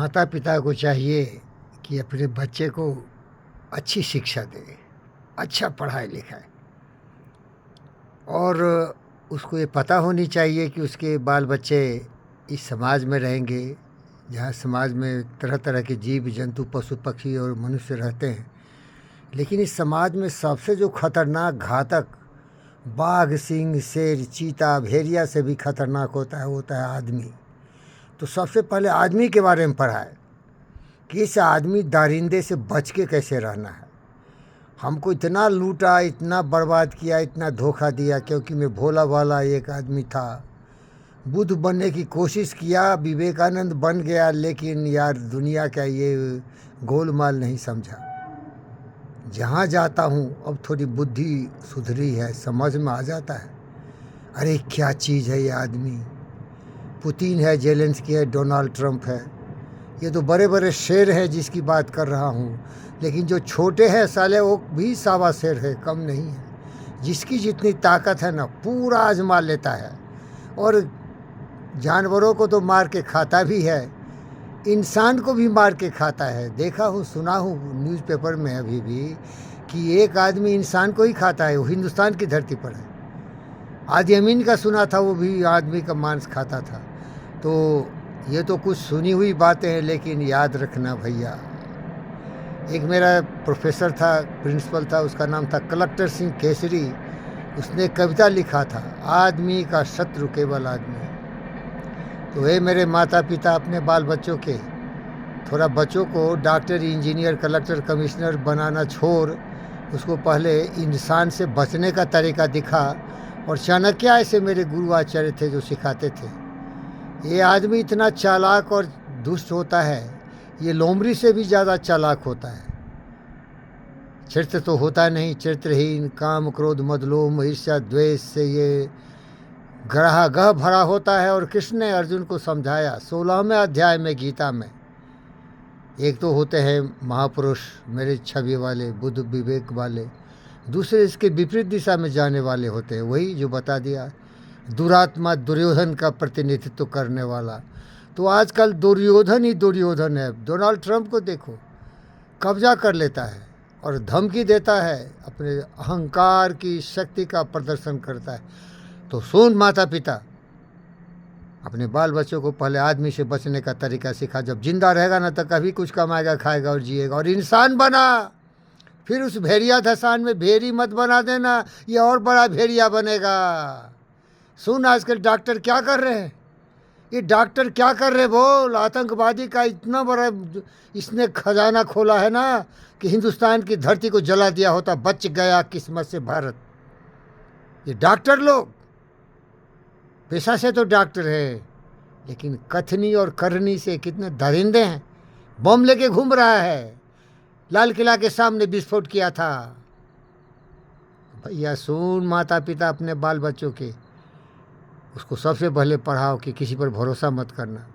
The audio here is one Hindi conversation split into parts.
माता पिता को चाहिए कि अपने बच्चे को अच्छी शिक्षा दे, अच्छा पढ़ाए लिखाए, और उसको ये पता होनी चाहिए कि उसके बाल बच्चे इस समाज में रहेंगे जहाँ समाज में तरह तरह के जीव जंतु पशु पक्षी और मनुष्य रहते हैं। लेकिन इस समाज में सबसे जो खतरनाक घातक बाघ सिंह शेर चीता भेड़िया से भी खतरनाक होता है आदमी। तो सबसे पहले आदमी के बारे में पढ़ाए कि इस आदमी दारिंदे से बच के कैसे रहना है। हमको इतना लूटा, इतना बर्बाद किया, इतना धोखा दिया, क्योंकि मैं भोला भाला एक आदमी था। बुद्ध बनने की कोशिश किया, विवेकानंद बन गया, लेकिन यार दुनिया का ये गोलमाल नहीं समझा। जहाँ जाता हूँ अब थोड़ी बुद्धि सुधरी है, समझ में आ जाता है अरे क्या चीज़ है ये आदमी। पुतिन है, जेलेंस्की है, डोनाल्ड ट्रंप है, ये तो बड़े बड़े शेर हैं जिसकी बात कर रहा हूँ। लेकिन जो छोटे हैं साले वो भी सावा शेर है, कम नहीं है। जिसकी जितनी ताकत है ना पूरा आजमा लेता है, और जानवरों को तो मार के खाता भी है, इंसान को भी मार के खाता है। देखा हूँ, सुना हूँ न्यूज़पेपर में अभी भी कि एक आदमी इंसान को ही खाता है, वो हिंदुस्तान की धरती पर है। आदि अमीन का सुना था, वो भी आदमी का मांस खाता था। तो ये तो कुछ सुनी हुई बातें हैं, लेकिन याद रखना भैया, एक मेरा प्रोफेसर था, प्रिंसिपल था, उसका नाम था कलेक्टर सिंह केसरी। उसने कविता लिखा था, आदमी का शत्रु केवल आदमी। तो हे मेरे माता पिता, अपने बाल बच्चों के थोड़ा बच्चों को डॉक्टर इंजीनियर कलेक्टर कमिश्नर बनाना छोड़, उसको पहले इंसान से बचने का तरीका दिखा। और चाणक्य ऐसे मेरे गुरु आचार्य थे जो सिखाते थे। ये आदमी इतना चालाक और दुष्ट होता है, ये लोमड़ी से भी ज़्यादा चालाक होता है। चरित्र तो होता नहीं, चरित्रहीन, काम क्रोध मद लोभ ईर्ष्या द्वेष से ये गह भरा होता है। और कृष्ण ने अर्जुन को समझाया 16वें अध्याय में गीता में। एक तो होते हैं महापुरुष मेरे छवि वाले, बुद्ध विवेक वाले, दूसरे इसके विपरीत दिशा में जाने वाले होते हैं, वही जो बता दिया, दुरात्मा दुर्योधन का प्रतिनिधित्व करने वाला। तो आजकल दुर्योधन ही दुर्योधन है। डोनाल्ड ट्रंप को देखो, कब्जा कर लेता है और धमकी देता है, अपने अहंकार की शक्ति का प्रदर्शन करता है। तो सुन माता पिता, अपने बाल बच्चों को पहले आदमी से बचने का तरीका सिखा। जब जिंदा रहेगा ना तो कभी कुछ कमाएगा, खाएगा और जिएगा, और इंसान बना। फिर उस भेड़िया धसान में भेड़ी मत बना देना, ये और बड़ा भेड़िया बनेगा। सुन, आजकल डॉक्टर क्या कर रहे हैं, ये डॉक्टर क्या कर रहे बोल। आतंकवादी का इतना बड़ा इसने खजाना खोला है ना कि हिंदुस्तान की धरती को जला दिया होता, बच गया किस्मत से भारत। ये डॉक्टर लोग पेशा से तो डॉक्टर है, लेकिन कथनी और करनी से कितने दरिंदे हैं। बम लेके घूम रहा है, लाल किला के सामने विस्फोट किया था। भैया सुन माता पिता, अपने बाल बच्चों के उसको सबसे पहले पढ़ाओ कि किसी पर भरोसा मत करना।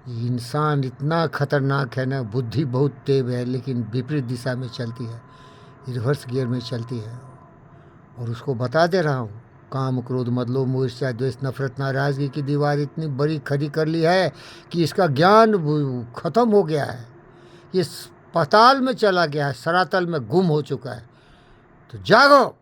इंसान इतना खतरनाक है ना, बुद्धि बहुत तेज है, लेकिन विपरीत दिशा में चलती है, रिवर्स गियर में चलती है। और उसको बता दे रहा हूँ, काम क्रोध मद लोभ ईर्ष्या द्वेष नफरत नाराजगी की दीवार इतनी बड़ी खड़ी कर ली है कि इसका ज्ञान खत्म हो गया है। ये पाताल में चला गया है, सरातल में गुम हो चुका है। तो जागो।